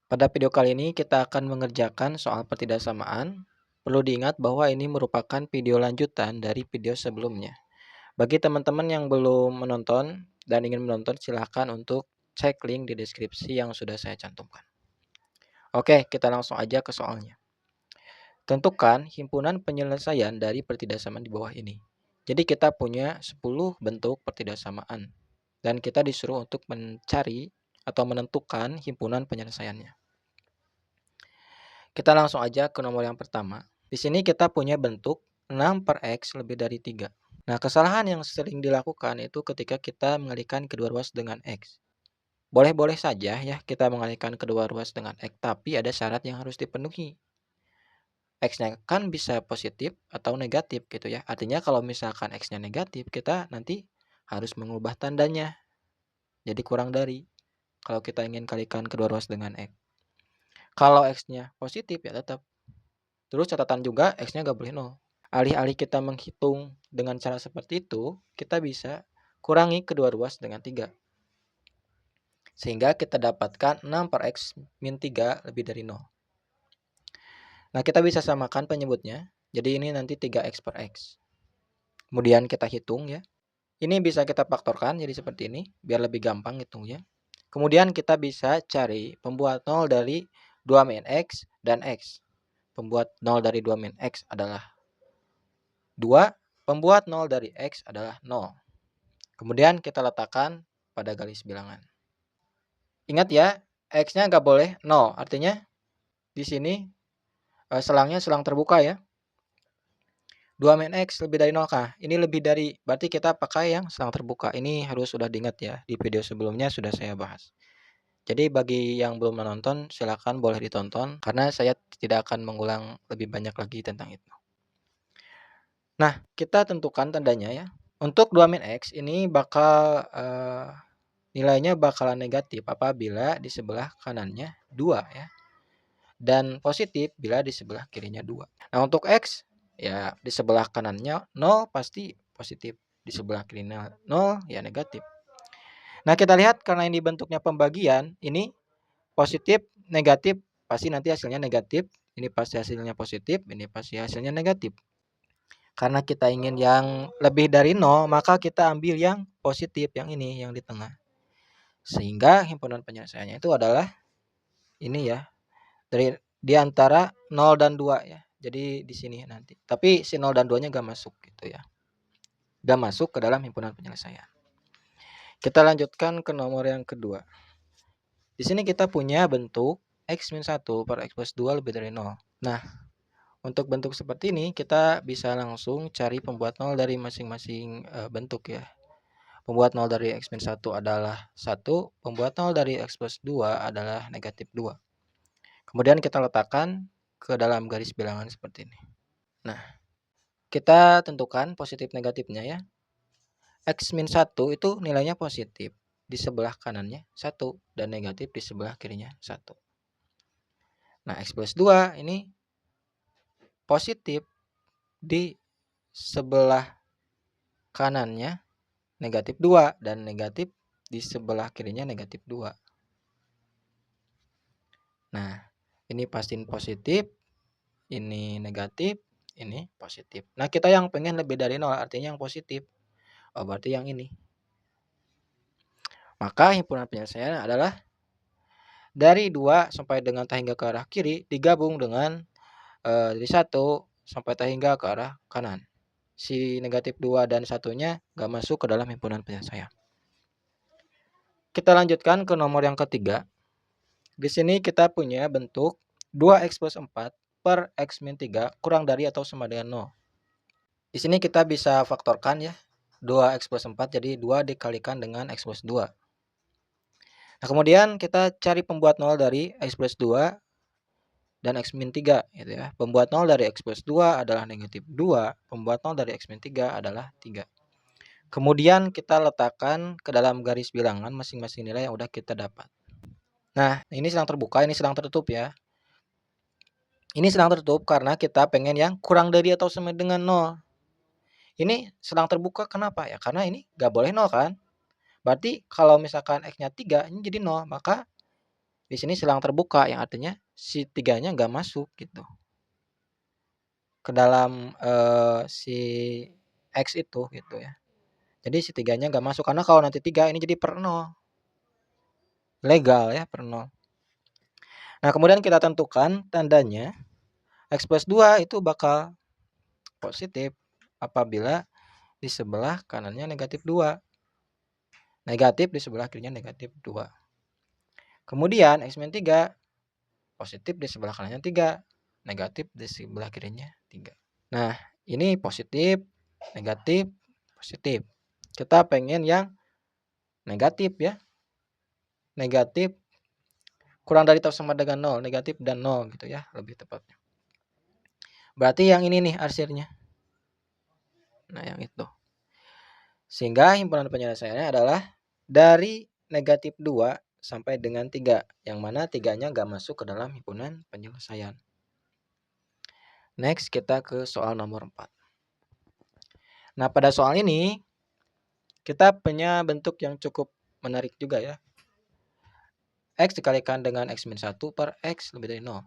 Pada video kali ini kita akan mengerjakan soal pertidaksamaan. Perlu diingat bahwa ini merupakan video lanjutan dari video sebelumnya. Bagi teman-teman yang belum menonton dan ingin menonton, silahkan untuk cek link di deskripsi yang sudah saya cantumkan. Oke, kita langsung aja ke soalnya. Tentukan himpunan penyelesaian dari pertidaksamaan di bawah ini. Jadi kita punya 10 bentuk pertidaksamaan dan kita disuruh untuk mencari atau menentukan himpunan penyelesaiannya. Kita langsung aja ke nomor yang pertama. Di sini kita punya bentuk 6 per X lebih dari 3. Nah, kesalahan yang sering dilakukan itu ketika kita mengalihkan kedua ruas dengan X. Boleh-boleh saja ya kita mengalihkan kedua ruas dengan X, tapi ada syarat yang harus dipenuhi. X-nya kan bisa positif atau negatif gitu ya. Artinya kalau misalkan X-nya negatif, kita nanti harus mengubah tandanya. Jadi kurang dari kalau kita ingin kalikan kedua ruas dengan X. Kalau X-nya positif ya tetap. Terus catatan juga X-nya nggak boleh 0. Alih-alih kita menghitung dengan cara seperti itu, kita bisa kurangi kedua ruas dengan 3. Sehingga kita dapatkan 6 per X min 3 lebih dari 0. Nah, kita bisa samakan penyebutnya. Jadi ini nanti 3X per X. Kemudian kita hitung ya. Ini bisa kita faktorkan jadi seperti ini, biar lebih gampang hitungnya. Kemudian kita bisa cari pembuat 0 dari 2 min X dan X. Pembuat 0 dari 2 min X adalah 2, pembuat 0 dari X adalah 0. Kemudian kita letakkan pada garis bilangan. Ingat ya, X-nya nggak boleh 0, artinya di sini selangnya selang terbuka ya. 2 min X lebih dari 0 kah? Ini lebih dari, berarti kita pakai yang selang terbuka. Ini harus sudah diingat ya, di video sebelumnya sudah saya bahas. Jadi bagi yang belum menonton, silakan boleh ditonton, karena saya tidak akan mengulang lebih banyak lagi tentang itu. Nah, kita tentukan tandanya ya. Untuk 2 min X ini bakal nilainya bakalan negatif apabila di sebelah kanannya 2 ya. Dan positif bila di sebelah kirinya 2. Nah, untuk X ya di sebelah kanannya 0 pasti positif, di sebelah kirinya 0 ya negatif. Nah, kita lihat karena ini bentuknya pembagian, ini positif, negatif, pasti nanti hasilnya negatif, ini pasti hasilnya positif, ini pasti hasilnya negatif. Karena kita ingin yang lebih dari 0, maka kita ambil yang positif, yang ini, yang di tengah. Sehingga himpunan penyelesaiannya itu adalah ini ya, di antara 0 dan 2 ya. Jadi di sini nanti. Tapi si 0 dan 2-nya gak masuk gitu ya. Gak masuk ke dalam himpunan penyelesaian. Kita lanjutkan ke nomor yang kedua. Di sini kita punya bentuk X-1 per X plus 2 lebih dari 0. Nah, untuk bentuk seperti ini kita bisa langsung cari pembuat 0 dari masing-masing bentuk ya. Pembuat 0 dari X-1 adalah 1, pembuat 0 dari X plus 2 adalah negatif 2. Kemudian kita letakkan ke dalam garis bilangan seperti ini. Nah, kita tentukan positif negatifnya ya. X-1 itu nilainya positif. Di sebelah kanannya 1 dan negatif di sebelah kirinya 1. Nah, X plus 2 ini positif di sebelah kanannya negatif 2 dan negatif di sebelah kirinya negatif 2. Nah, ini pasti positif, ini negatif, ini positif. Nah, kita yang pengen lebih dari 0 artinya yang positif. Oh, berarti yang ini. Maka himpunan penyelesaian adalah dari 2 sampai dengan tahingga ke arah kiri digabung dengan dari 1 sampai tahingga ke arah kanan. Si negatif 2 dan 1-nya nggak masuk ke dalam himpunan penyelesaian. Kita lanjutkan ke nomor yang ketiga. Di sini kita punya bentuk 2x plus 4 per x min 3 kurang dari atau sama dengan 0. Di sini kita bisa faktorkan ya. 2x plus 4 jadi 2 dikalikan dengan x plus 2. Nah, kemudian kita cari pembuat 0 dari x plus 2 dan x min 3 gitu ya. Pembuat 0 dari x plus 2 adalah negatif 2, pembuat 0 dari x min 3 adalah 3. Kemudian kita letakkan ke dalam garis bilangan masing-masing nilai yang udah kita dapat. Nah, ini sedang terbuka, ini sedang tertutup ya. Ini sedang tertutup karena kita pengen yang kurang dari atau sama dengan 0. Ini sedang terbuka kenapa ya? Karena ini nggak boleh 0 kan? Berarti kalau misalkan X-nya 3, ini jadi 0. Maka Di sini silang terbuka, yang artinya si 3-nya nggak masuk gitu ke dalam si X itu gitu ya. Jadi si 3-nya nggak masuk karena kalau nanti 3 ini jadi per 0. Legal ya per 0. Nah, kemudian kita tentukan tandanya X plus 2 itu bakal positif apabila di sebelah kanannya negatif 2. Negatif di sebelah kirinya negatif 2. Kemudian X min 3 positif di sebelah kanannya 3. Negatif di sebelah kirinya 3. Nah, ini positif, negatif, positif. Kita pengen yang negatif ya. Negatif kurang dari atau sama dengan 0, negatif dan 0 gitu ya, lebih tepatnya. Berarti yang ini nih arsirnya. Nah, yang itu. Sehingga himpunan penyelesaiannya adalah dari negatif 2 sampai dengan 3, yang mana 3-nya nggak masuk ke dalam himpunan penyelesaian. Next, kita ke soal nomor 4. Nah, pada soal ini, kita punya bentuk yang cukup menarik juga ya. X dikalikan dengan X min 1 per X lebih dari 0.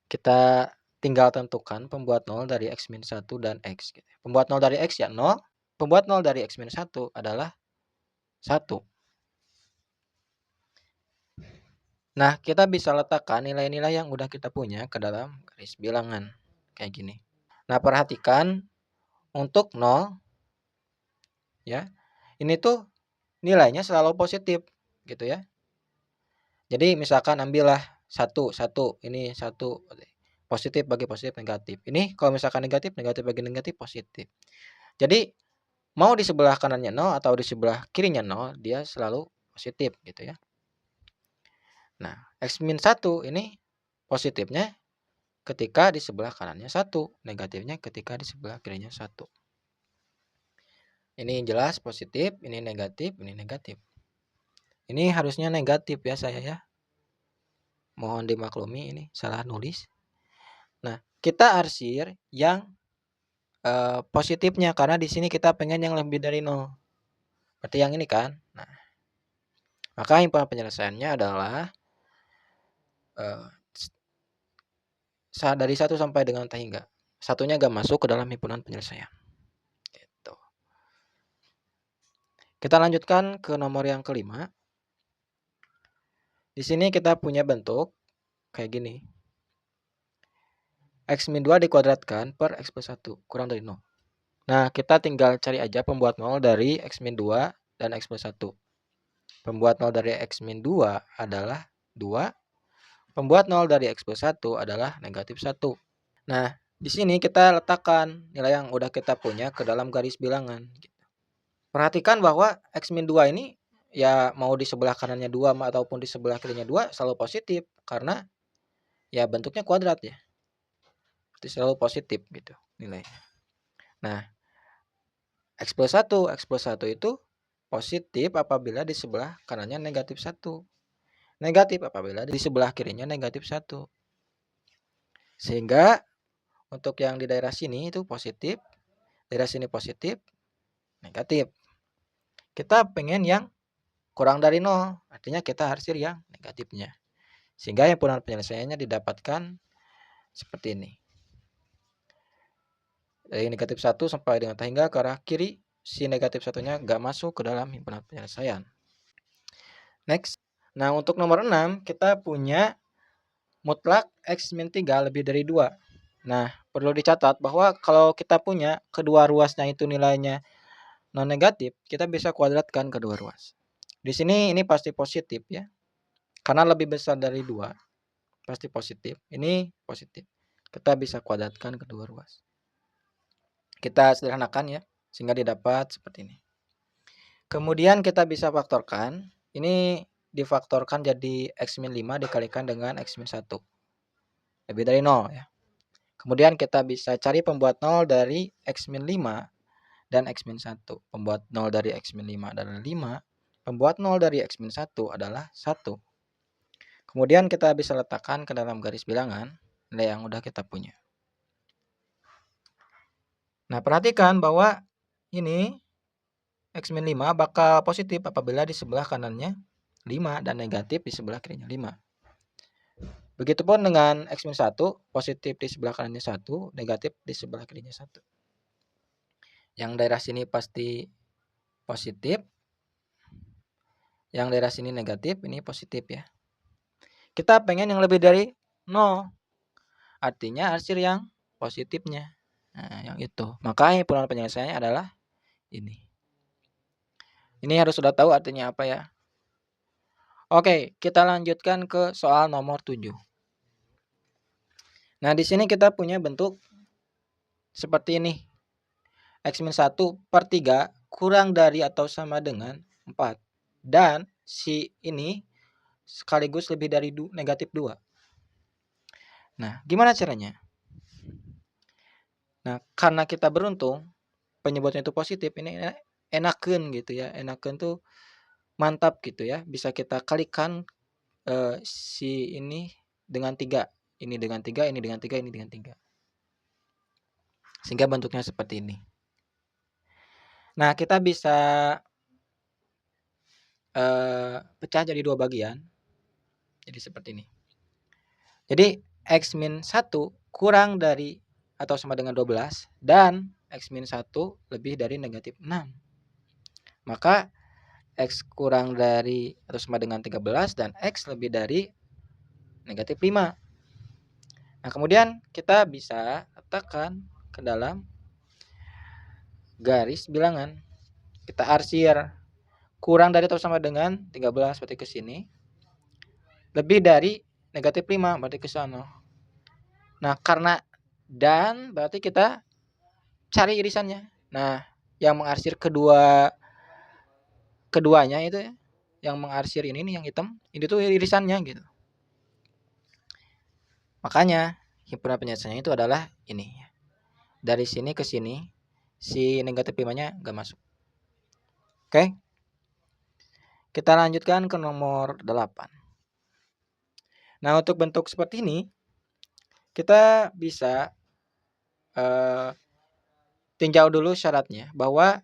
Kita tinggal tentukan pembuat 0 dari X min 1 dan X. Pembuat 0 dari X ya 0. Pembuat 0 dari X min 1 adalah 1. Nah, kita bisa letakkan nilai-nilai yang udah kita punya ke dalam garis bilangan. Kayak gini. Nah, perhatikan untuk 0, ya, ini tuh nilainya selalu positif, gitu ya. Jadi, misalkan ambillah 1, ini 1. Positif bagi positif, negatif. Ini kalau misalkan negatif, negatif bagi negatif, positif. Jadi, mau di sebelah kanannya 0 atau di sebelah kirinya 0, dia selalu positif, gitu ya. Nah, X min 1 ini positifnya ketika di sebelah kanannya 1, negatifnya ketika di sebelah kirinya 1. Ini jelas positif, ini negatif, ini negatif. Ini harusnya negatif ya saya ya. Mohon dimaklumi ini salah nulis. Nah, kita arsir yang positifnya karena di sini kita pengen yang lebih dari 0. Berarti yang ini kan. Nah, maka himpunan penyelesaiannya adalah dari 1 sampai dengan tak hingga. Satunya gak masuk ke dalam himpunan penyelesaian. Gitu. Kita lanjutkan ke nomor yang kelima. Di sini kita punya bentuk kayak gini. X min 2 dikuadratkan per X plus 1 kurang dari 0. Nah, kita tinggal cari aja pembuat 0 dari X min 2 dan X plus 1. Pembuat 0 dari X min 2 adalah 2. Pembuat 0 dari X plus 1 adalah negatif 1. Nah, di sini kita letakkan nilai yang udah kita punya ke dalam garis bilangan. Perhatikan bahwa X min 2 ini ya mau di sebelah kanannya 2 ataupun di sebelah kirinya 2 selalu positif. Karena ya bentuknya kuadrat ya. Itu selalu positif gitu nilainya. Nah, X plus 1 itu positif apabila di sebelah kanannya negatif 1. Negatif apabila di sebelah kirinya negatif 1. Sehingga untuk yang di daerah sini itu positif, daerah sini positif, negatif. Kita pengen yang kurang dari 0, artinya kita arsir yang negatifnya. Sehingga himpunan penyelesaiannya didapatkan seperti ini. Dari negatif 1 sampai dengan hingga ke arah kiri, si negatif 1-nya nggak masuk ke dalam himpunan penyelesaian. Next. Nah, untuk nomor 6, kita punya mutlak X min 3 lebih dari 2. Nah, perlu dicatat bahwa kalau kita punya kedua ruasnya itu nilainya non negatif, kita bisa kuadratkan kedua ruas. Di sini ini pasti positif ya. Karena lebih besar dari 2, pasti positif. Ini positif. Kita bisa kuadratkan kedua ruas. Kita sederhanakan ya, sehingga didapat seperti ini. Kemudian kita bisa faktorkan. Ini difaktorkan jadi X min 5 dikalikan dengan X min 1. Lebih dari 0 ya. Kemudian kita bisa cari pembuat 0 dari X min 5 dan X min 1. Pembuat 0 dari X min 5 adalah 5. Pembuat 0 dari X min 1 adalah 1. Kemudian kita bisa letakkan ke dalam garis bilangan nilai yang udah kita punya. Nah, perhatikan bahwa ini X min 5 bakal positif apabila di sebelah kanannya 5 dan negatif di sebelah kirinya 5. Begitupun dengan X-1, positif di sebelah kanannya 1, negatif di sebelah kirinya 1. Yang daerah sini pasti positif, yang daerah sini negatif, ini positif ya. Kita pengen yang lebih dari 0, artinya arsir yang positifnya. Nah, yang itu. Maka himpunan penyelesaiannya adalah ini. Ini harus sudah tahu artinya apa ya. Oke, kita lanjutkan ke soal nomor 7. Nah, di sini kita punya bentuk seperti ini. X-1/3 kurang dari atau sama dengan 4. Dan si ini sekaligus lebih dari negatif 2. Nah, gimana caranya? Nah, karena kita beruntung, penyebutnya itu positif, ini enakeun gitu ya. Enakeun tuh mantap gitu ya. Bisa kita kalikan si ini dengan 3. Ini dengan 3, ini dengan 3, ini dengan 3. Sehingga bentuknya seperti ini. Nah, kita bisa pecah jadi 2 bagian. Jadi seperti ini. Jadi X-1 kurang dari atau sama dengan 12 dan X-1 lebih dari negatif 6. Maka X kurang dari atau sama dengan 13 dan X lebih dari negatif 5. Nah, kemudian kita bisa letakkan ke dalam garis bilangan. Kita arsir kurang dari atau sama dengan 13 berarti ke sini. Lebih dari negatif 5 berarti ke sana. Nah, karena dan berarti kita cari irisannya. Nah, yang mengarsir keduanya itu ya, yang mengarsir ini nih yang hitam, ini tuh irisannya gitu. Makanya himpunan penyelesaiannya itu adalah ini. Dari sini ke sini si negatif 5-nya enggak masuk. Oke. Kita lanjutkan ke nomor 8. Nah, untuk bentuk seperti ini kita bisa tinjau dulu syaratnya bahwa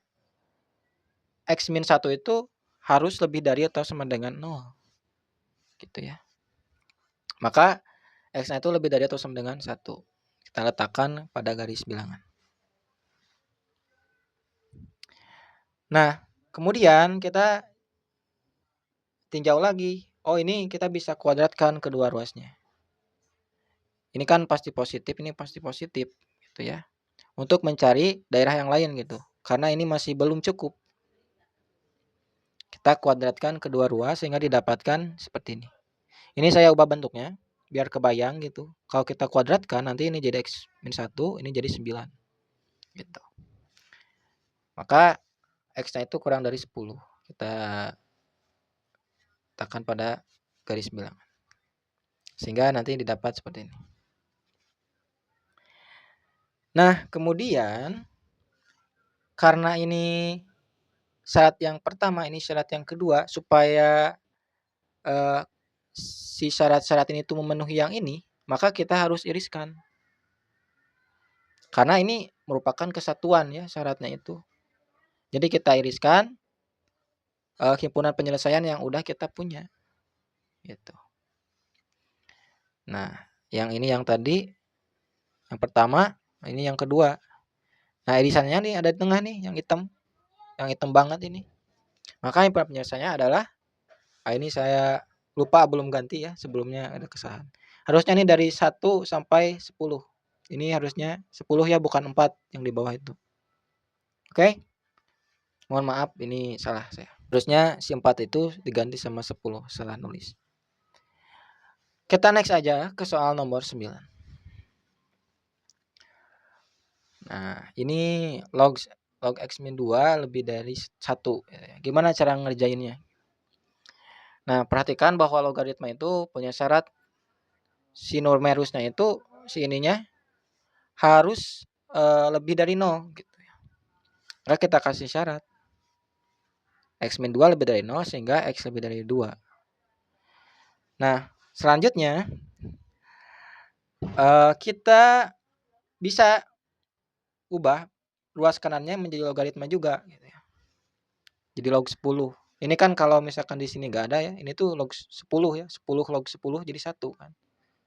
X-1 itu harus lebih dari atau sama dengan 0. Gitu ya. Maka X-nya itu lebih dari atau sama dengan 1. Kita letakkan pada garis bilangan. Nah, kemudian kita tinjau lagi. Oh, ini kita bisa kuadratkan kedua ruasnya. Ini kan pasti positif, ini pasti positif gitu ya. Untuk mencari daerah yang lain gitu. Karena ini masih belum cukup. Kita kuadratkan kedua ruas sehingga didapatkan seperti ini. Ini saya ubah bentuknya biar kebayang gitu. Kalau kita kuadratkan nanti ini jadi X-1, ini jadi 9. Gitu. Maka X-nya itu kurang dari 10. Kita letakkan pada garis bilangan. Sehingga nanti didapat seperti ini. Nah, kemudian karena ini syarat yang pertama, ini syarat yang kedua, supaya si syarat-syarat ini tuh memenuhi yang ini, maka kita harus iriskan. Karena ini merupakan kesatuan ya syaratnya itu. Jadi kita iriskan himpunan penyelesaian yang udah kita punya. Gitu. Nah, yang ini yang tadi, yang pertama, ini yang kedua. Nah, irisannya nih ada di tengah nih, yang hitam banget ini. Maka himpunan penyelesaiannya adalah, ini saya lupa belum ganti ya, sebelumnya ada kesalahan. Harusnya ini dari 1 sampai 10. Ini harusnya 10 ya, bukan 4 yang di bawah itu. Oke? Mohon maaf, ini salah saya. Harusnya si 4 itu diganti sama 10, salah nulis. Kita next aja ke soal nomor 9. Nah, ini log X-2 lebih dari 1. Gimana cara ngerjainnya? Nah, perhatikan bahwa logaritma itu punya syarat si numerusnya itu, si ininya harus lebih dari 0 gitu ya. Maka kita kasih syarat X-2 lebih dari 0 sehingga X lebih dari 2. Nah, selanjutnya kita bisa ubah luas kanannya menjadi logaritma juga gitu ya. Jadi log 10. Ini kan kalau misalkan di sini enggak ada ya, ini tuh log 10 ya, 10 log 10 jadi 1 kan.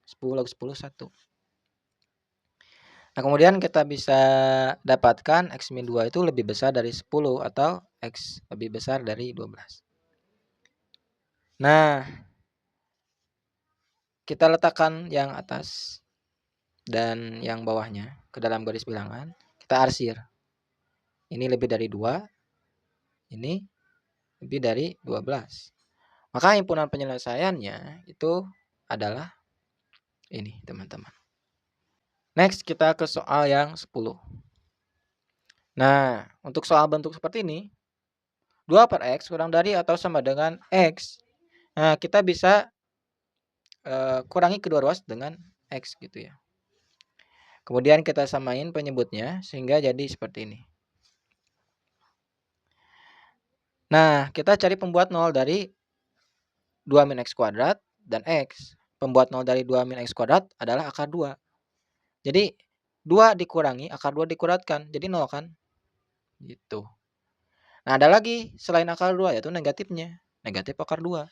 10 log 10 1. Nah, kemudian kita bisa dapatkan X min 2 itu lebih besar dari 10 atau X lebih besar dari 12. Nah, kita letakkan yang atas dan yang bawahnya ke dalam garis bilangan. Kita arsir. Ini lebih dari 2, ini lebih dari 12. Maka himpunan penyelesaiannya itu adalah ini, teman-teman. Next, kita ke soal yang 10. Nah, untuk soal bentuk seperti ini, 2 per X kurang dari atau sama dengan X. Nah, kita bisa kurangi kedua ruas dengan X gitu ya. Kemudian kita samain penyebutnya sehingga jadi seperti ini. Nah, kita cari pembuat 0 dari 2 min X kuadrat dan X. Pembuat 0 dari 2 min X kuadrat adalah akar 2. Jadi 2 dikurangi, akar 2 dikuadratkan, jadi 0 kan? Gitu. Nah, ada lagi selain akar 2 yaitu negatifnya. Negatif akar 2.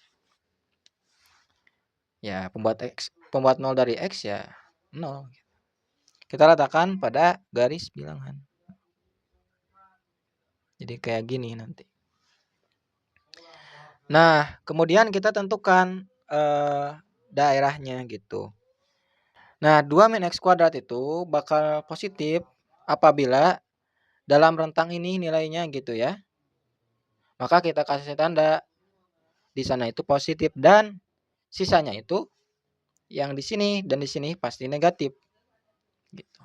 Ya, pembuat 0 dari X ya 0. Kita letakkan pada garis bilangan. Jadi kayak gini nanti. Nah, kemudian kita tentukan daerahnya gitu. Nah, 2 min X kuadrat itu bakal positif apabila dalam rentang ini nilainya gitu ya. Maka kita kasih tanda di sana itu positif dan sisanya itu yang di sini dan di sini pasti negatif. Gitu.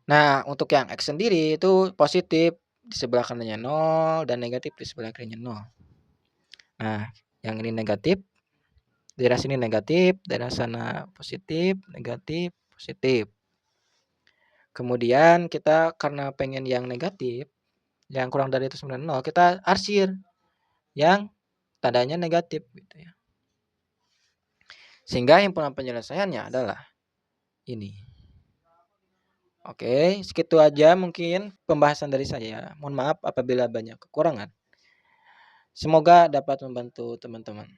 Nah, untuk yang X sendiri itu positif di sebelah kanannya 0 dan negatif di sebelah kirinya 0. Nah, yang ini negatif, daerah sini negatif, daerah sana positif, negatif, positif. Kemudian kita karena pengen yang negatif, yang kurang dari itu 9,0, kita arsir yang tandanya negatif gitu ya. Sehingga himpunan penyelesaiannya adalah ini. Oke, segitu aja mungkin pembahasan dari saya. Mohon maaf apabila banyak kekurangan. Semoga dapat membantu teman-teman.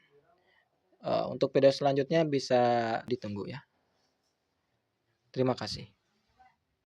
Untuk video selanjutnya bisa ditunggu ya. Terima kasih.